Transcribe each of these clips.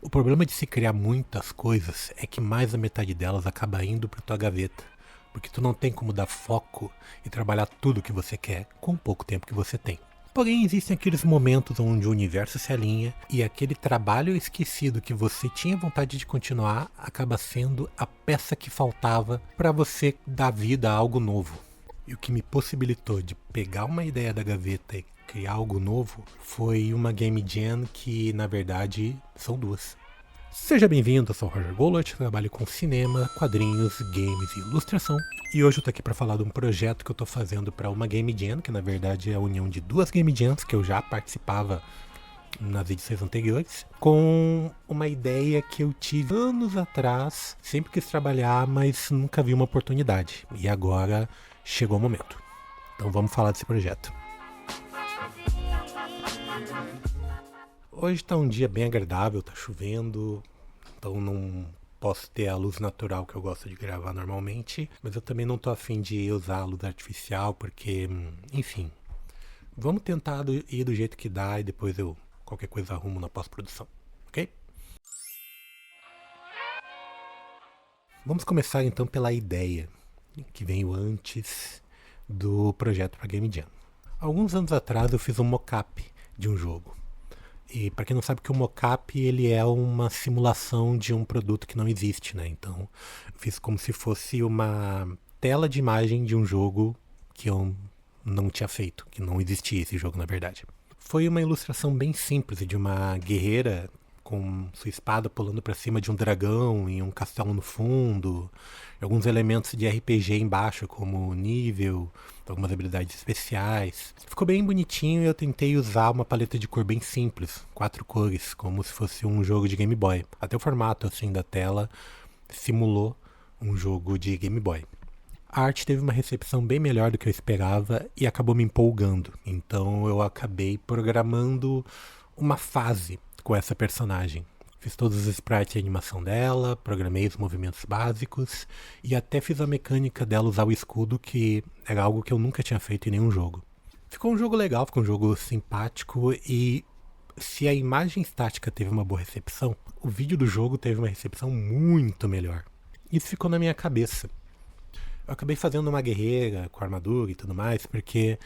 O problema de se criar muitas coisas é que mais da metade delas acaba indo para tua gaveta, porque tu não tem como dar foco e trabalhar tudo que você quer com o pouco tempo que você tem. Porém, existem aqueles momentos onde o universo se alinha e aquele trabalho esquecido que você tinha vontade de continuar acaba sendo a peça que faltava para você dar vida a algo novo. E o que me possibilitou de pegar uma ideia da gaveta e criar algo novo foi uma Game Jam que, na verdade, são duas. Seja bem-vindo, eu sou o Roger Golot, trabalho com cinema, quadrinhos, games e ilustração. E hoje eu tô aqui para falar de um projeto que eu tô fazendo para uma Game Jam, que na verdade é a união de duas Game Jams que eu já participava nas edições anteriores, com uma ideia que eu tive anos atrás, sempre quis trabalhar, mas nunca vi uma oportunidade. E agora chegou o momento. Então vamos falar desse projeto. Hoje tá um dia bem agradável, tá chovendo, então não posso ter a luz natural que eu gosto de gravar normalmente, mas eu também não tô afim de usar a luz artificial porque, enfim, vamos tentar ir do jeito que dá e depois eu qualquer coisa arrumo na pós-produção, ok? Vamos começar então pela ideia que veio antes do projeto para Game Jam. Alguns anos atrás eu fiz um mockup de um jogo. E para quem não sabe que o mockup ele é uma simulação de um produto que não existe, né? Então eu fiz como se fosse uma tela de imagem de um jogo que eu não tinha feito, que não existia esse jogo na verdade. Foi uma ilustração bem simples de uma guerreira com sua espada pulando para cima de um dragão e um castelo no fundo, alguns elementos de RPG embaixo, como nível, algumas habilidades especiais. Ficou bem bonitinho e eu tentei usar uma paleta de cor bem simples, 4 cores, como se fosse um jogo de Game Boy. Até o formato assim da tela simulou um jogo de Game Boy. A arte teve uma recepção bem melhor do que eu esperava e acabou me empolgando. Então eu acabei programando uma fase com essa personagem. Fiz todos os sprites e animação dela, programei os movimentos básicos e até fiz a mecânica dela usar o escudo, que era algo que eu nunca tinha feito em nenhum jogo. Ficou um jogo legal, ficou um jogo simpático e se a imagem estática teve uma boa recepção, o vídeo do jogo teve uma recepção muito melhor. Isso ficou na minha cabeça. Eu acabei fazendo uma guerreira com armadura e tudo mais, porque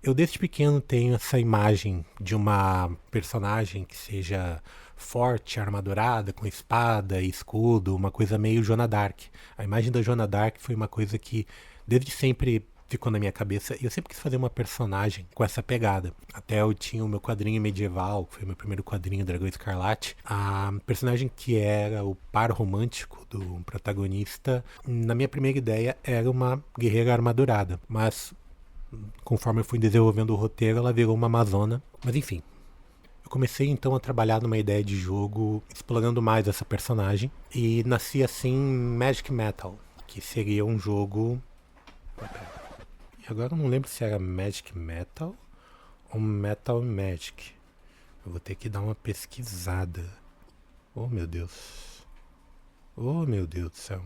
eu desde pequeno tenho essa imagem de uma personagem que seja forte, armadurada, com espada e escudo, uma coisa meio Joana Dark. A imagem da Joana Dark foi uma coisa que desde sempre ficou na minha cabeça e eu sempre quis fazer uma personagem com essa pegada. Até eu tinha o meu quadrinho medieval, que foi o meu primeiro quadrinho, Dragão Escarlate. A personagem que era o par romântico do protagonista, na minha primeira ideia, era uma guerreira armadurada. Mas conforme eu fui desenvolvendo o roteiro, ela virou uma amazona. Mas enfim, eu comecei então a trabalhar numa ideia de jogo, explorando mais essa personagem. E nasci assim Magic Metal, que seria um jogo... E agora eu não lembro se era Magic Metal ou Metal Magic. Eu vou ter que dar uma pesquisada. Oh meu Deus. Oh meu Deus do céu.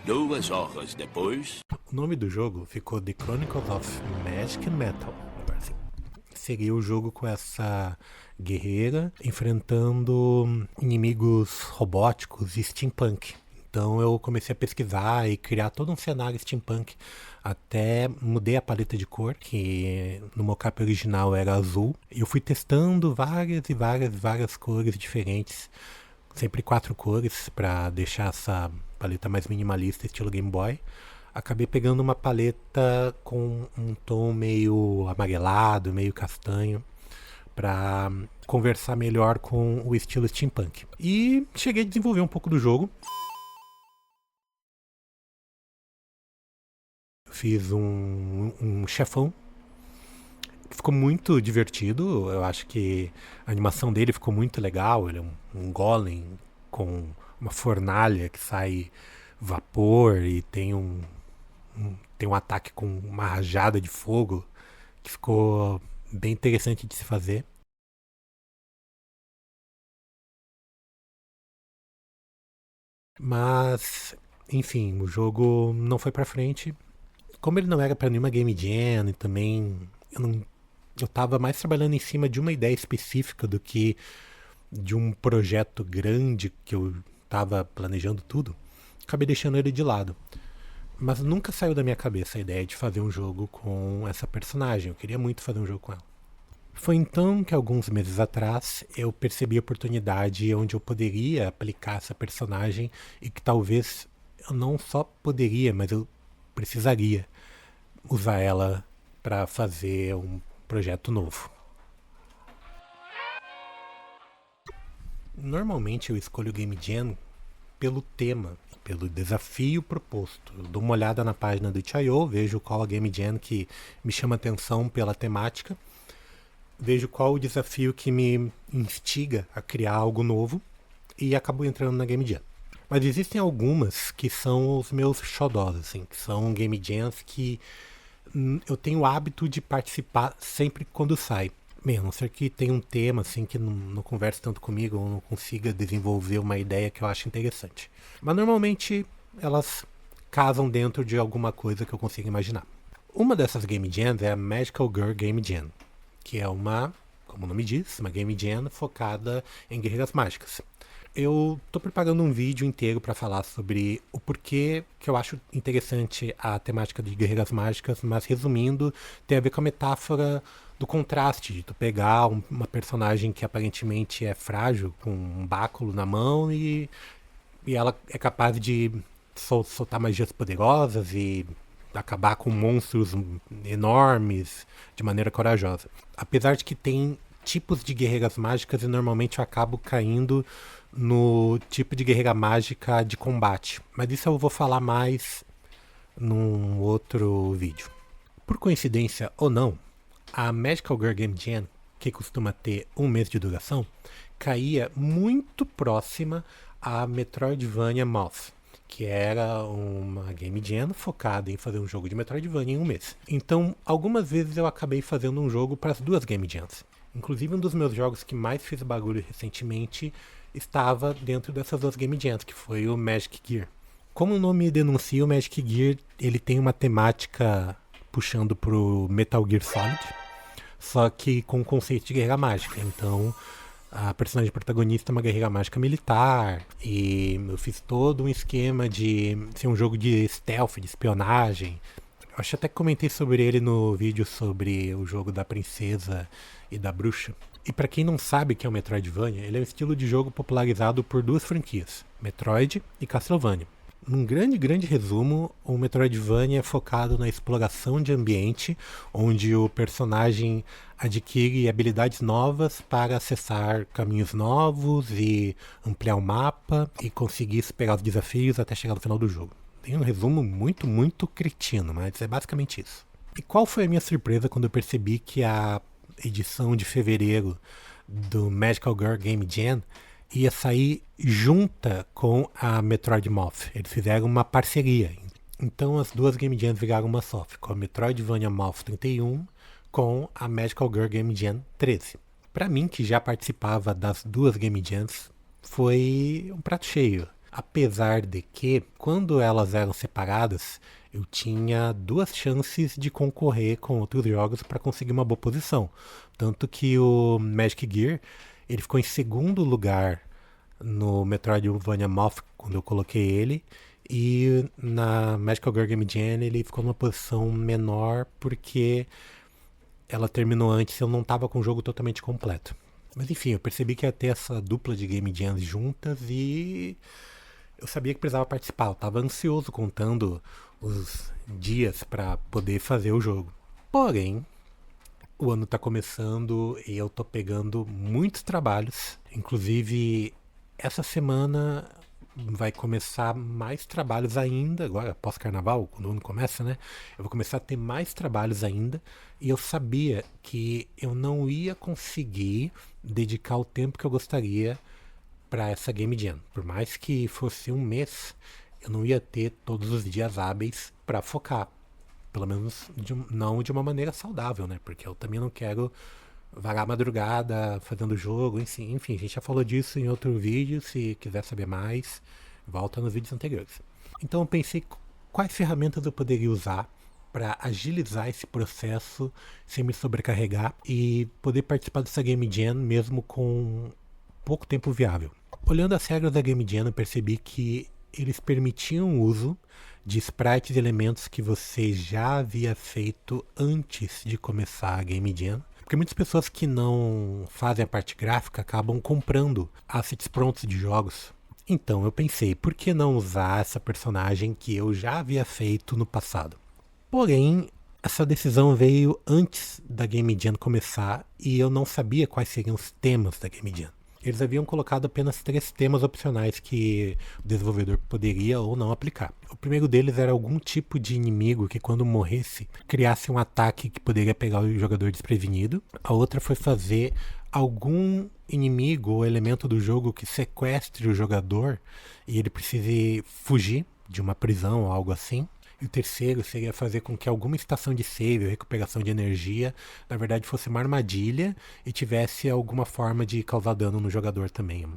2 horas depois. O nome do jogo ficou The Chronicles of Magic Metal. Assim. Seria o jogo com essa guerreira enfrentando inimigos robóticos e steampunk. Então eu comecei a pesquisar e criar todo um cenário steampunk. Até mudei a paleta de cor, que no mockup original era azul. E eu fui testando várias cores diferentes. Sempre 4 cores para deixar essa paleta mais minimalista, estilo Game Boy. Acabei pegando uma paleta com um tom meio amarelado, meio castanho, para conversar melhor com o estilo steampunk. E cheguei a desenvolver um pouco do jogo. Fiz um chefão que ficou muito divertido. Eu acho que a animação dele ficou muito legal. Ele é um golem com uma fornalha que sai vapor e tem um ataque com uma rajada de fogo que ficou bem interessante de se fazer. Mas, enfim, o jogo não foi pra frente. Como ele não era pra nenhuma Game Jam e também eu tava mais trabalhando em cima de uma ideia específica do que de um projeto grande que eu estava planejando tudo, acabei deixando ele de lado. Mas nunca saiu da minha cabeça a ideia de fazer um jogo com essa personagem. Eu queria muito fazer um jogo com ela. Foi então que alguns meses atrás eu percebi a oportunidade onde eu poderia aplicar essa personagem e que talvez eu não só poderia, mas eu precisaria usar ela para fazer um projeto novo. Normalmente eu escolho o Game Jam pelo tema, pelo desafio proposto. Eu dou uma olhada na página do itch.io, vejo qual a Game Jam que me chama atenção pela temática, vejo qual o desafio que me instiga a criar algo novo e acabo entrando na Game Jam. Mas existem algumas que são os meus xodós, assim, que são Game Jams que eu tenho o hábito de participar sempre quando sai. Bem, a não ser que tenha um tema assim que não converse tanto comigo ou não consiga desenvolver uma ideia que eu acho interessante. Mas normalmente elas casam dentro de alguma coisa que eu consiga imaginar. Uma dessas Game Jams é a Magical Girl Game Jam, que é uma, como o nome diz, uma Game Jam focada em guerreiras mágicas. Eu tô preparando um vídeo inteiro para falar sobre o porquê que eu acho interessante a temática de guerreiras mágicas, mas resumindo, tem a ver com a metáfora do contraste, de tu pegar uma personagem que aparentemente é frágil, com um báculo na mão, e ela é capaz de soltar magias poderosas e acabar com monstros enormes de maneira corajosa. Apesar de que tem tipos de guerreiras mágicas e normalmente eu acabo caindo no tipo de guerreira mágica de combate. Mas isso eu vou falar mais num outro vídeo. Por coincidência ou não, a Magical Girl Game Jam, que costuma ter um mês de duração, caía muito próxima a Metroidvania Moth, que era uma Game Jam focada em fazer um jogo de Metroidvania em um mês. Então, algumas vezes eu acabei fazendo um jogo para as duas Game Jams. Inclusive, um dos meus jogos que mais fez barulho recentemente estava dentro dessas duas Game Jams, que foi o Magic Gear. Como o nome denuncia, o Magic Gear ele tem uma temática puxando pro Metal Gear Solid, só que com o conceito de guerreira mágica. Então, a personagem protagonista é uma guerreira mágica militar, e eu fiz todo um esquema de ser um jogo de stealth, de espionagem. Eu acho até que comentei sobre ele no vídeo sobre o jogo da princesa e da bruxa. E para quem não sabe o que é o Metroidvania, ele é um estilo de jogo popularizado por duas franquias, Metroid e Castlevania. Num grande resumo, o Metroidvania é focado na exploração de ambiente, onde o personagem adquire habilidades novas para acessar caminhos novos e ampliar o mapa e conseguir superar os desafios até chegar no final do jogo. Tem um resumo muito cretino, mas é basicamente isso. E qual foi a minha surpresa quando eu percebi que a edição de fevereiro do Magical Girl Game Jam ia sair junta com a Metroid Moth. Eles fizeram uma parceria. Então as duas Game Jams viraram uma só. Ficou a Metroidvania Moth 31 com a Magical Girl Game Jam 13. Para mim, que já participava das duas Game Jams, foi um prato cheio. Apesar de que, quando elas eram separadas, eu tinha duas chances de concorrer com outros jogos para conseguir uma boa posição. Tanto que o Magic Gear ele ficou em segundo lugar no Metroidvania Moth quando eu coloquei ele, e na Magical Girl Game Jam ele ficou numa posição menor porque ela terminou antes e eu não estava com o jogo totalmente completo. Mas enfim, eu percebi que ia ter essa dupla de Game Jams juntas e eu sabia que precisava participar. Eu estava ansioso contando os dias para poder fazer o jogo. Porém, o ano está começando e eu tô pegando muitos trabalhos. Inclusive, essa semana vai começar mais trabalhos ainda. Agora, pós-carnaval, quando o ano começa, né? Eu vou começar a ter mais trabalhos ainda. E eu sabia que eu não ia conseguir dedicar o tempo que eu gostaria para essa Game Jam. Por mais que fosse um mês, eu não ia ter todos os dias hábeis para focar. Pelo menos não de uma maneira saudável, né? Porque eu também não quero vagar a madrugada fazendo jogo, enfim, a gente já falou disso em outro vídeo. Se quiser saber mais, volta nos vídeos anteriores. Então eu pensei quais ferramentas eu poderia usar para agilizar esse processo sem me sobrecarregar e poder participar dessa Game Jam mesmo com pouco tempo viável. Olhando as regras da Game Jam, eu percebi que eles permitiam o uso de sprites e elementos que você já havia feito antes de começar a Game Jam. Porque muitas pessoas que não fazem a parte gráfica acabam comprando assets prontos de jogos. Então eu pensei, por que não usar essa personagem que eu já havia feito no passado? Porém, essa decisão veio antes da Game Jam começar e eu não sabia quais seriam os temas da Game Jam. Eles haviam colocado apenas 3 temas opcionais que o desenvolvedor poderia ou não aplicar. O primeiro deles era algum tipo de inimigo que, quando morresse, criasse um ataque que poderia pegar o jogador desprevenido. A outra foi fazer algum inimigo ou elemento do jogo que sequestre o jogador e ele precise fugir de uma prisão ou algo assim. E o terceiro seria fazer com que alguma estação de save ou recuperação de energia, na verdade, fosse uma armadilha e tivesse alguma forma de causar dano no jogador também.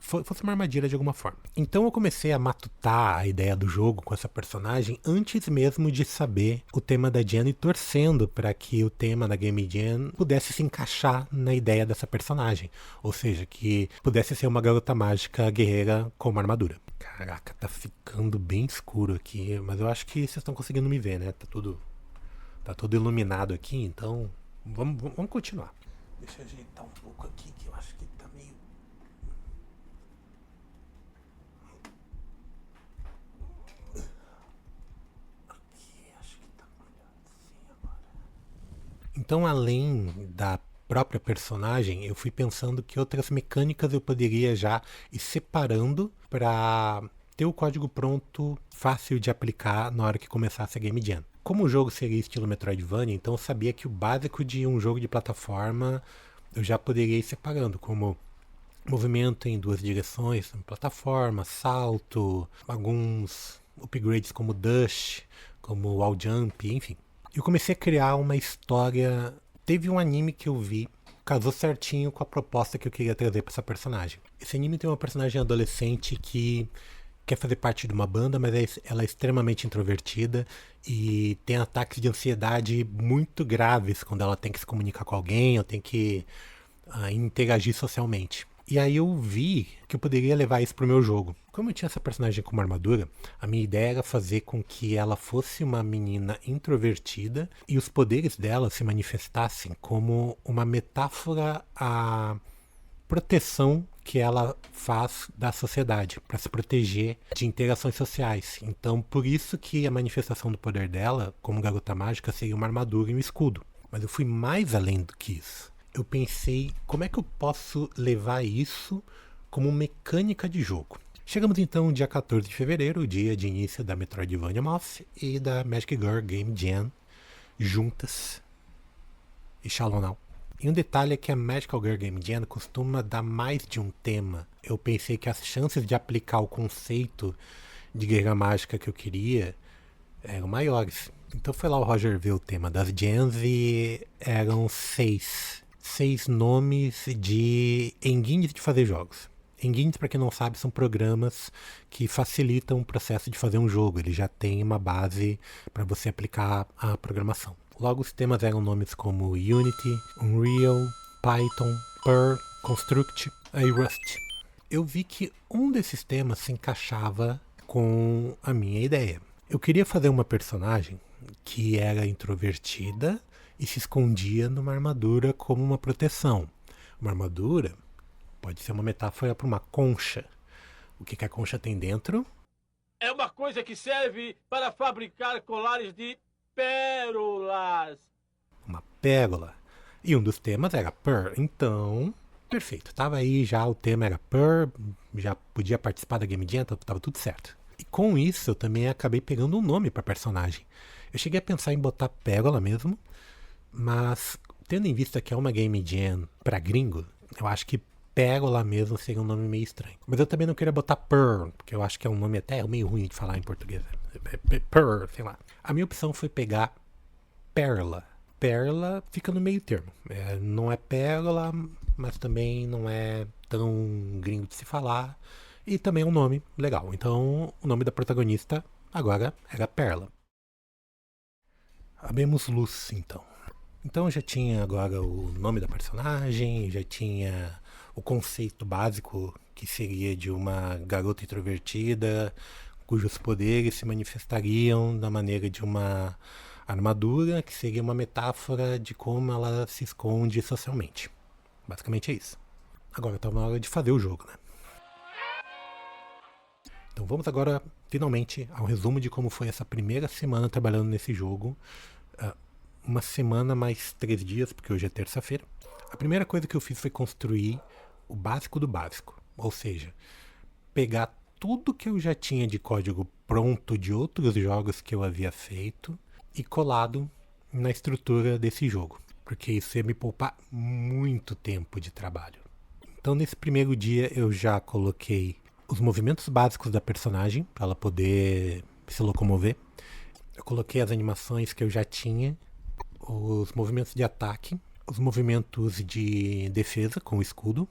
Fosse uma armadilha de alguma forma. Então eu comecei a matutar a ideia do jogo com essa personagem antes mesmo de saber o tema da Jam e torcendo para que o tema da Game Jam pudesse se encaixar na ideia dessa personagem. Ou seja, que pudesse ser uma garota mágica guerreira com uma armadura. Caraca, tá ficando bem escuro aqui, mas eu acho que vocês estão conseguindo me ver, né? Tá tudo iluminado aqui, então vamos continuar. Deixa eu ajeitar um pouco aqui, que eu acho que tá meio... Aqui, acho que tá melhor assim agora. Então, além da própria personagem, eu fui pensando que outras mecânicas eu poderia já ir separando para ter o código pronto, fácil de aplicar na hora que começasse a Game Jam. Como o jogo seria estilo Metroidvania, então eu sabia que o básico de um jogo de plataforma eu já poderia ir separando, como movimento em 2 direções, plataforma, salto, alguns upgrades como dash, como wall jump, enfim. Eu comecei a criar uma história. Teve um anime que eu vi, casou certinho com a proposta que eu queria trazer para essa personagem. Esse anime tem uma personagem adolescente que quer fazer parte de uma banda, mas ela é extremamente introvertida e tem ataques de ansiedade muito graves quando ela tem que se comunicar com alguém ou tem que interagir socialmente. E aí eu vi que eu poderia levar isso pro meu jogo. Como eu tinha essa personagem com uma armadura, a minha ideia era fazer com que ela fosse uma menina introvertida e os poderes dela se manifestassem como uma metáfora à proteção que ela faz da sociedade, para se proteger de interações sociais. Então, por isso que a manifestação do poder dela, como garota mágica, seria uma armadura e um escudo. Mas eu fui mais além do que isso. Eu pensei, como é que eu posso levar isso como mecânica de jogo? Chegamos então no dia 14 de fevereiro, o dia de início da Metroidvania Moth e da Magic Girl Game Jam juntas e Shallow Now. E um detalhe é que a Magical Girl Game Jam costuma dar mais de um tema. Eu pensei que as chances de aplicar o conceito de guerra mágica que eu queria eram maiores. Então foi lá o Roger ver o tema das jams e eram 6 nomes de engines de fazer jogos. Engines, para quem não sabe, são programas que facilitam o processo de fazer um jogo. Ele já tem uma base para você aplicar a programação. Logo, os temas eram nomes como Unity, Unreal, Python, Perl, Construct e Rust. Eu vi que um desses temas se encaixava com a minha ideia. Eu queria fazer uma personagem que era introvertida e se escondia numa armadura como uma proteção. Uma armadura pode ser uma metáfora para uma concha. O que a concha tem dentro? É uma coisa que serve para fabricar colares de pérolas. Uma pérola. E um dos temas era Pearl. Então, perfeito. Tava aí já, o tema era Pearl, já podia participar da Game Jam, então tava tudo certo. E com isso eu também acabei pegando um nome para personagem. Eu cheguei a pensar em botar Pérola mesmo, mas tendo em vista que é uma Game Jam para gringo, eu acho que Pérola mesmo seria um nome meio estranho. Mas eu também não queria botar Pearl, porque eu acho que é um nome até meio ruim de falar em português. Pearl, sei lá. A minha opção foi pegar Pérola. Pérola fica no meio termo. Não é pérola, mas também não é tão gringo de se falar. E também é um nome legal. Então, o nome da protagonista agora era Pérola. Abemos luz, então. Então já tinha agora o nome da personagem, já tinha o conceito básico que seria de uma garota introvertida cujos poderes se manifestariam na maneira de uma armadura, que seria uma metáfora de como ela se esconde socialmente. Basicamente é isso. Agora está na hora de fazer o jogo, né? Então vamos agora, finalmente, ao resumo de como foi essa primeira semana trabalhando nesse jogo. Uma semana mais 3 dias, porque hoje é terça-feira. A primeira coisa que eu fiz foi construir o básico do básico. Ou seja, pegar tudo que eu já tinha de código pronto de outros jogos que eu havia feito e colado na estrutura desse jogo. Porque isso ia me poupar muito tempo de trabalho. Então nesse primeiro dia eu já coloquei os movimentos básicos da personagem para ela poder se locomover. Eu coloquei as animações que eu já tinha, os movimentos de ataque, os movimentos de defesa com o escudo,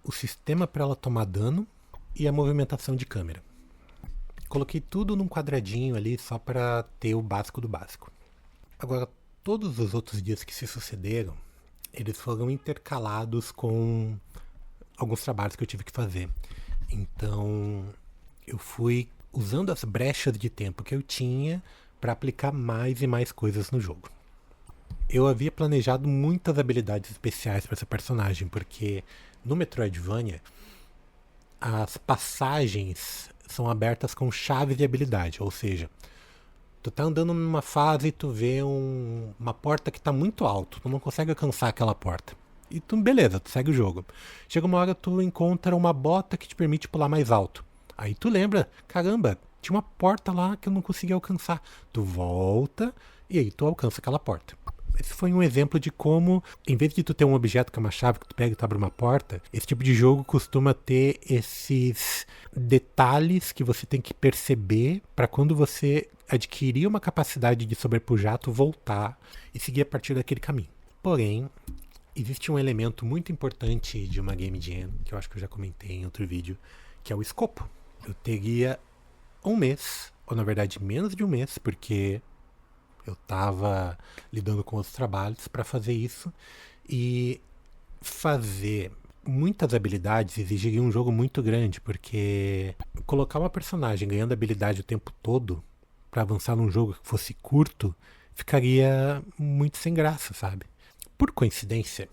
o sistema para ela tomar dano e a movimentação de câmera. Coloquei tudo num quadradinho ali só para ter o básico do básico. Agora, todos os outros dias que se sucederam, eles foram intercalados com alguns trabalhos que eu tive que fazer. Então, eu fui usando as brechas de tempo que eu tinha para aplicar mais e mais coisas no jogo. Eu havia planejado muitas habilidades especiais para essa personagem, porque no Metroidvania as passagens são abertas com chaves de habilidade, ou seja, tu tá andando numa fase e tu vê uma porta que tá muito alto, tu não consegue alcançar aquela porta. E tu, beleza, tu segue o jogo. Chega uma hora tu encontra uma bota que te permite pular mais alto. Aí tu lembra, caramba, tinha uma porta lá que eu não consegui alcançar. Tu volta e aí tu alcança aquela porta. Esse foi um exemplo de como, em vez de tu ter um objeto que é uma chave que tu pega e tu abre uma porta, esse tipo de jogo costuma ter esses detalhes que você tem que perceber para quando você adquirir uma capacidade de sobrepujar, tu voltar e seguir a partir daquele caminho. Porém, existe um elemento muito importante de uma Game Jam, que eu acho que eu já comentei em outro vídeo, que é o escopo. Eu teria um mês, ou na verdade menos de um mês, porque eu estava lidando com outros trabalhos para fazer isso, e fazer muitas habilidades exigiria um jogo muito grande, porque colocar uma personagem ganhando habilidade o tempo todo para avançar num jogo que fosse curto ficaria muito sem graça, sabe? Por coincidência,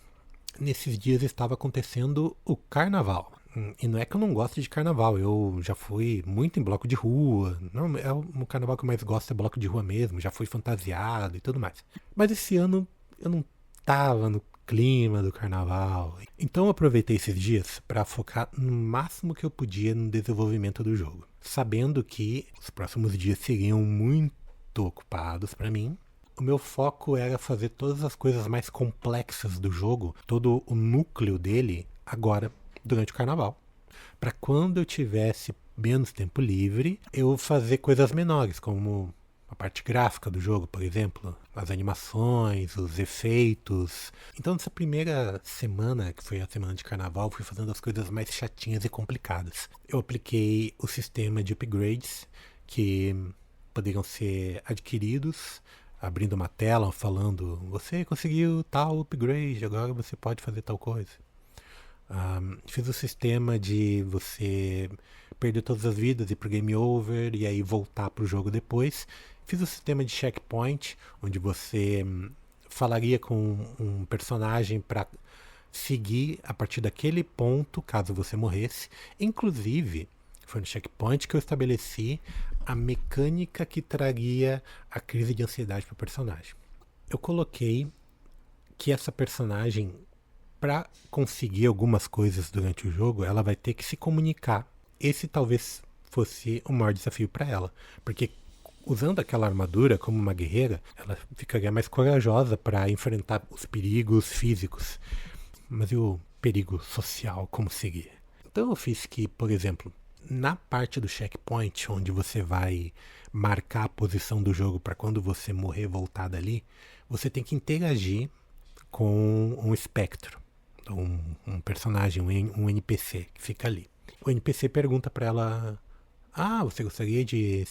nesses dias estava acontecendo o carnaval. E não é que eu não gosto de carnaval, eu já fui muito em bloco de rua. Não, o carnaval que eu mais gosto é bloco de rua mesmo, já fui fantasiado e tudo mais. Mas esse ano eu não tava no clima do carnaval. Então eu aproveitei esses dias para focar no máximo que eu podia no desenvolvimento do jogo. Sabendo que os próximos dias seriam muito ocupados para mim. O meu foco era fazer todas as coisas mais complexas do jogo, todo o núcleo dele, agora, durante o carnaval. Para quando eu tivesse menos tempo livre, eu fazer coisas menores, como a parte gráfica do jogo, por exemplo, as animações, os efeitos. Então, nessa primeira semana, que foi a semana de carnaval, fui fazendo as coisas mais chatinhas e complicadas. Eu apliquei o sistema de upgrades que poderiam ser adquiridos, abrindo uma tela falando, você conseguiu tal upgrade, agora você pode fazer tal coisa. Fiz o sistema de você perder todas as vidas e ir pro game over e aí voltar pro jogo depois. Fiz o sistema de checkpoint, onde você falaria com um personagem para seguir a partir daquele ponto, caso você morresse. Inclusive, foi no checkpoint que eu estabeleci a mecânica que traria a crise de ansiedade para o personagem. Eu coloquei que essa personagem, para conseguir algumas coisas durante o jogo, ela vai ter que se comunicar. Esse talvez fosse o maior desafio para ela, porque usando aquela armadura como uma guerreira, ela ficaria mais corajosa para enfrentar os perigos físicos. Mas e o perigo social, como seria? Então eu fiz que, por exemplo, na parte do checkpoint, onde você vai marcar a posição do jogo para quando você morrer voltar dali, você tem que interagir com um espectro, um personagem, um NPC que fica ali. O NPC pergunta para ela: você gostaria de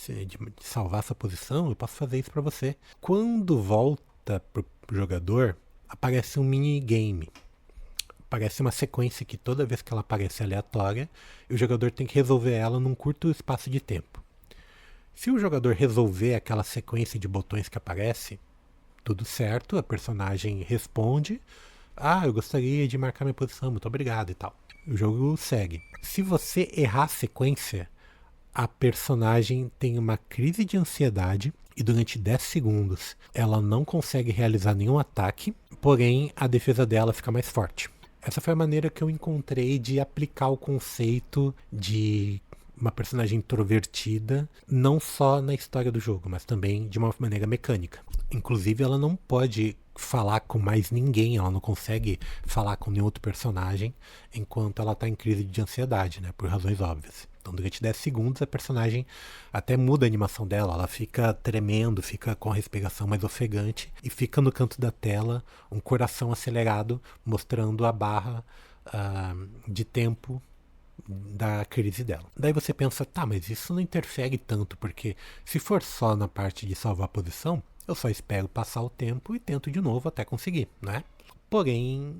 salvar essa posição? Eu posso fazer isso para você. Quando volta pro jogador, aparece um minigame Aparece uma sequência que toda vez que ela aparece é aleatória, e o jogador tem que resolver ela num curto espaço de tempo. Se o jogador resolver aquela sequência de botões que aparece, tudo certo, a personagem responde: eu gostaria de marcar minha posição, muito obrigado e tal. O jogo segue. Se você errar a sequência, a personagem tem uma crise de ansiedade e durante 10 segundos ela não consegue realizar nenhum ataque, porém a defesa dela fica mais forte. Essa foi a maneira que eu encontrei de aplicar o conceito de uma personagem introvertida, não só na história do jogo, mas também de uma maneira mecânica. Inclusive, ela não pode falar com mais ninguém, ela não consegue falar com nenhum outro personagem enquanto ela está em crise de ansiedade, né, por razões óbvias. Então, durante 10 segundos, a personagem até muda a animação dela, ela fica tremendo, fica com a respiração mais ofegante e fica no canto da tela um coração acelerado, mostrando a barra de tempo da crise dela. Daí você pensa, tá, mas isso não interfere tanto, porque se for só na parte de salvar a posição, eu só espero passar o tempo e tento de novo até conseguir, né? Porém,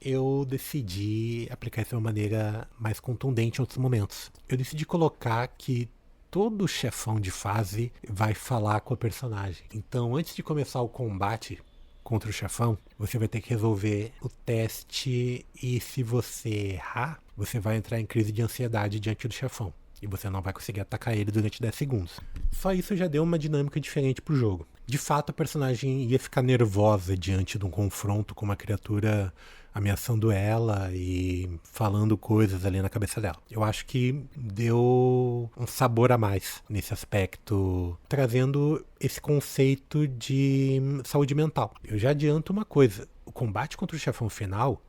eu decidi aplicar isso de uma maneira mais contundente em outros momentos. Eu decidi colocar que todo chefão de fase vai falar com a personagem. Então, antes de começar o combate contra o chefão, você vai ter que resolver o teste e se você errar, você vai entrar em crise de ansiedade diante do chefão. E você não vai conseguir atacar ele durante 10 segundos. Só isso já deu uma dinâmica diferente pro jogo. De fato, a personagem ia ficar nervosa diante de um confronto com uma criatura ameaçando ela e falando coisas ali na cabeça dela. Eu acho que deu um sabor a mais nesse aspecto, trazendo esse conceito de saúde mental. Eu já adianto uma coisa, o combate contra o chefão final,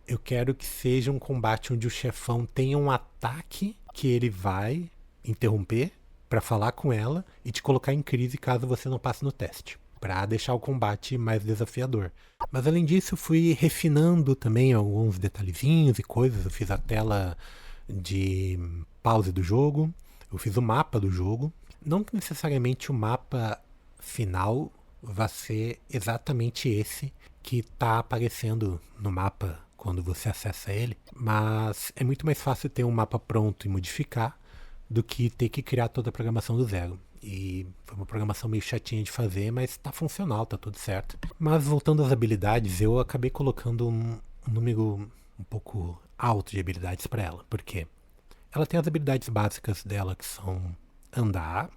eu quero que seja um combate onde o chefão tenha um ataque que ele vai interromper para falar com ela e te colocar em crise caso você não passe no teste, para deixar o combate mais desafiador. Mas além disso, eu fui refinando também alguns detalhezinhos e coisas. Eu fiz a tela de pause do jogo, eu fiz o mapa do jogo. Não que necessariamente o mapa final vai ser exatamente esse que está aparecendo no mapa quando você acessa ele, mas é muito mais fácil ter um mapa pronto e modificar do que ter que criar toda a programação do zero. E foi uma programação meio chatinha de fazer, mas tá funcional, tá tudo certo. Mas voltando às habilidades, eu acabei colocando um número um pouco alto de habilidades para ela. Por quê? Ela tem as habilidades básicas dela, que são andar,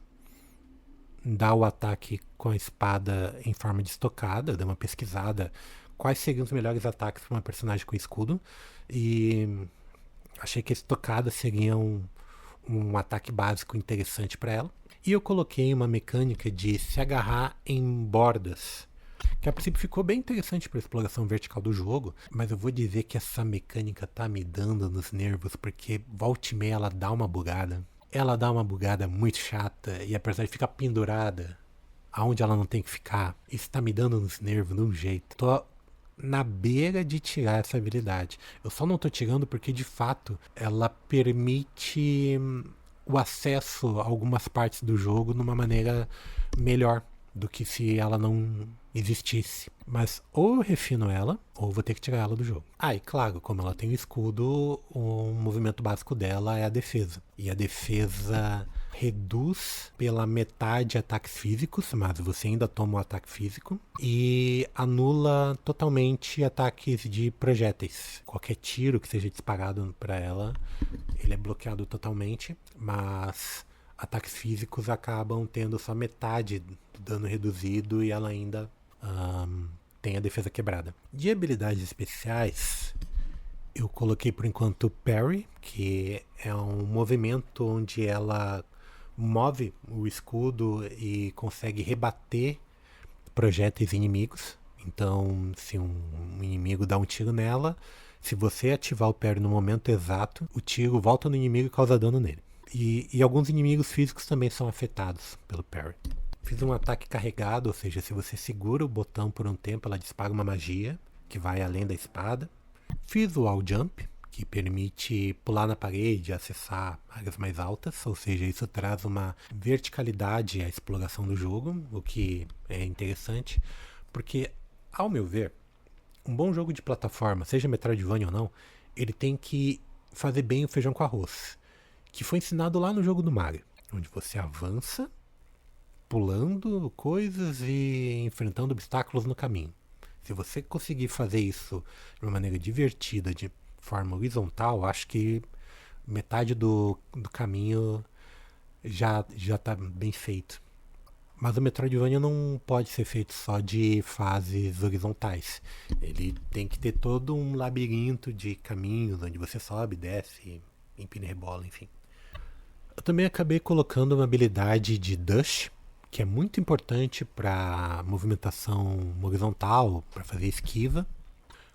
dar o ataque com a espada em forma de estocada, dar uma pesquisada quais seriam os melhores ataques para uma personagem com escudo, e achei que a estocada seria um ataque básico interessante para ela. E eu coloquei uma mecânica de se agarrar em bordas, que a princípio ficou bem interessante para a exploração vertical do jogo, mas eu vou dizer que essa mecânica tá me dando nos nervos, porque volta e meia ela dá uma bugada. Ela dá uma bugada muito chata e a personagem fica pendurada aonde ela não tem que ficar. Isso tá me dando nos nervos de um jeito. Tô na beira de tirar essa habilidade. Eu só não tô tirando porque, de fato, ela permite o acesso a algumas partes do jogo de uma maneira melhor do que se ela não existisse. Mas ou eu refino ela, ou vou ter que tirar ela do jogo. E claro, como ela tem o escudo, o movimento básico dela é a defesa. E a defesa reduz pela metade ataques físicos, mas você ainda toma um ataque físico, e anula totalmente ataques de projéteis. Qualquer tiro que seja disparado para ela, ele é bloqueado totalmente, mas ataques físicos acabam tendo só metade do dano reduzido e ela ainda tem a defesa quebrada. De habilidades especiais, eu coloquei por enquanto Parry, que é um movimento onde ela move o escudo e consegue rebater projéteis inimigos. Então, se um inimigo dá um tiro nela, se você ativar o parry no momento exato, o tiro volta no inimigo e causa dano nele. E alguns inimigos físicos também são afetados pelo parry. Fiz um ataque carregado, ou seja, se você segura o botão por um tempo, ela dispara uma magia que vai além da espada. Fiz o wall jump, que permite pular na parede e acessar áreas mais altas, ou seja, isso traz uma verticalidade à exploração do jogo, o que é interessante, porque, ao meu ver, Um bom jogo de plataforma, seja Metroidvania ou não, ele tem que fazer bem o feijão com arroz, que foi ensinado lá no jogo do Mario, onde você avança pulando coisas e enfrentando obstáculos no caminho. Se você conseguir fazer isso de uma maneira divertida, de forma horizontal, acho que metade do caminho já está bem feito. Mas o Metroidvania não pode ser feito só de fases horizontais. Ele tem que ter todo um labirinto de caminhos onde você sobe, desce, empina e rebola, enfim. Eu também acabei colocando uma habilidade de Dash, que é muito importante para movimentação horizontal, para fazer esquiva.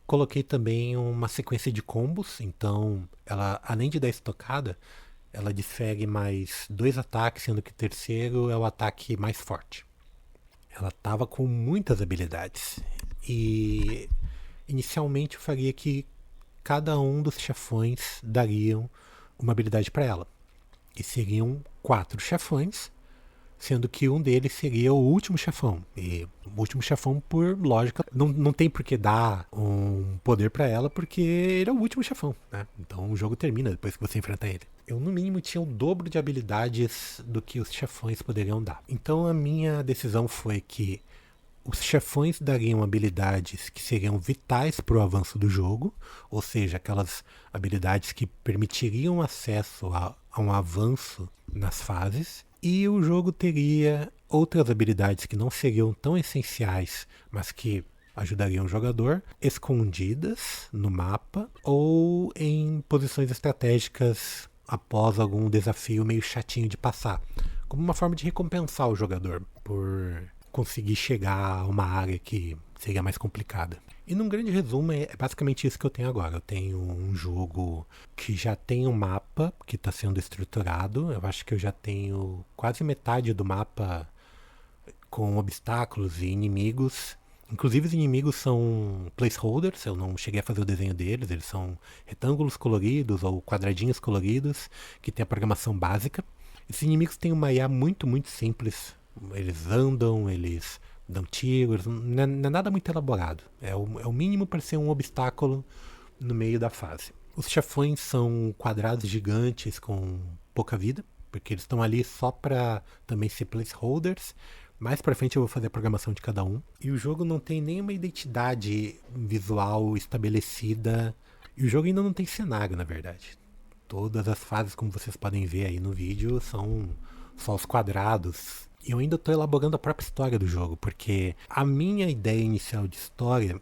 Coloquei também uma sequência de combos, então ela, além de dar estocada, ela difere mais 2 ataques, sendo que o terceiro é o ataque mais forte. Ela estava com muitas habilidades. E inicialmente eu faria que cada um dos chefões dariam uma habilidade para ela. E seriam 4 chefões, sendo que um deles seria o último chefão. E o último chefão, por lógica, não tem por que dar um poder para ela, porque ele é o último chefão, né? Então o jogo termina depois que você enfrenta ele. Eu, no mínimo, tinha o dobro de habilidades do que os chefões poderiam dar. Então a minha decisão foi que os chefões dariam habilidades que seriam vitais para o avanço do jogo, ou seja, aquelas habilidades que permitiriam acesso a um avanço nas fases, e o jogo teria outras habilidades que não seriam tão essenciais, mas que ajudariam o jogador, escondidas no mapa ou em posições estratégicas após algum desafio meio chatinho de passar, como uma forma de recompensar o jogador por conseguir chegar a uma área que seria mais complicada. E num grande resumo, é basicamente isso que eu tenho agora. Eu tenho um jogo que já tem um mapa que está sendo estruturado. Eu acho que eu já tenho quase metade do mapa com obstáculos e inimigos. Inclusive os inimigos são placeholders, eu não cheguei a fazer o desenho deles, eles são retângulos coloridos ou quadradinhos coloridos que tem a programação básica. Esses inimigos têm uma IA muito, muito simples. Eles andam, eles dão tiros, não é nada muito elaborado. É o mínimo para ser um obstáculo no meio da fase. Os chefões são quadrados gigantes com pouca vida, porque eles estão ali só para também ser placeholders. Mais pra frente eu vou fazer a programação de cada um. E o jogo não tem nenhuma identidade visual estabelecida. E o jogo ainda não tem cenário, na verdade. Todas as fases, como vocês podem ver aí no vídeo, são só os quadrados. E eu ainda estou elaborando a própria história do jogo, porque a minha ideia inicial de história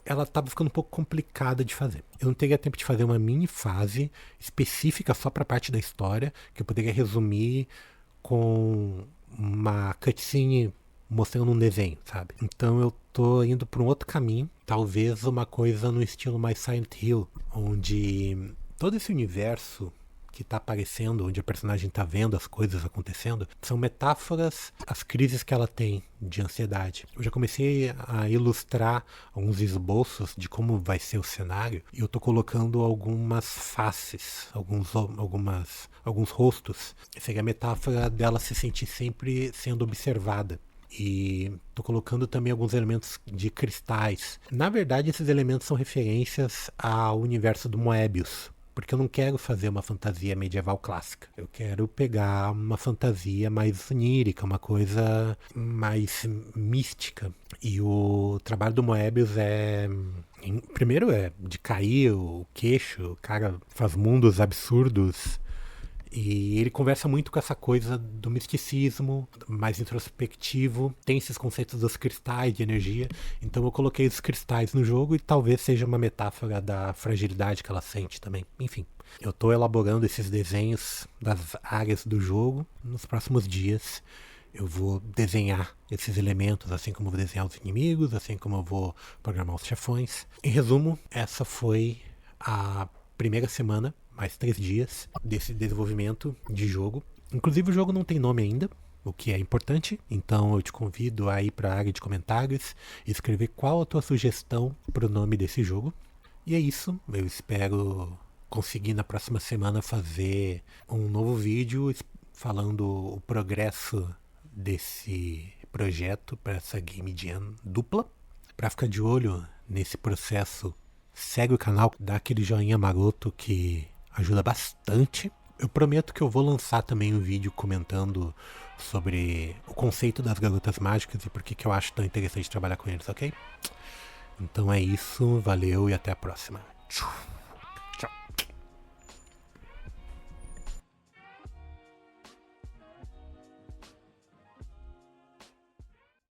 ela estava ficando um pouco complicada de fazer. Eu não teria tempo de fazer uma mini fase específica só para a parte da história, que eu poderia resumir com uma cutscene mostrando um desenho, sabe? Então eu tô indo por um outro caminho, talvez uma coisa no estilo mais Silent Hill, onde todo esse universo que tá aparecendo, onde a personagem tá vendo as coisas acontecendo, são metáforas às crises que ela tem de ansiedade. Eu já comecei a ilustrar alguns esboços de como vai ser o cenário e eu tô colocando algumas faces, alguns rostos. Seria a metáfora dela se sentir sempre sendo observada. E tô colocando também alguns elementos de cristais. Na verdade, esses elementos são referências ao universo do Moebius, porque eu não quero fazer uma fantasia medieval clássica. Eu quero pegar uma fantasia mais onírica, uma coisa mais mística. E o trabalho do Moebius primeiro é de cair o queixo, o cara faz mundos absurdos. E ele conversa muito com essa coisa do misticismo, mais introspectivo. Tem esses conceitos dos cristais de energia. Então eu coloquei os cristais no jogo e talvez seja uma metáfora da fragilidade que ela sente também. Enfim, eu estou elaborando esses desenhos das áreas do jogo. Nos próximos dias eu vou desenhar esses elementos, assim como eu vou desenhar os inimigos, assim como eu vou programar os chefões. Em resumo, essa foi a primeira semana, mais 3 dias desse desenvolvimento de jogo. Inclusive o jogo não tem nome ainda, o que é importante. Então eu te convido a ir para a área de comentários e escrever qual a tua sugestão para o nome desse jogo. E é isso, eu espero conseguir na próxima semana fazer um novo vídeo falando o progresso desse projeto para essa Game Jam dupla. Para ficar de olho nesse processo, segue o canal, dá aquele joinha maroto que ajuda bastante. Eu prometo que eu vou lançar também um vídeo comentando sobre o conceito das garotas mágicas e por que eu acho tão interessante trabalhar com eles, ok? Então é isso, valeu e até a próxima. Tchau.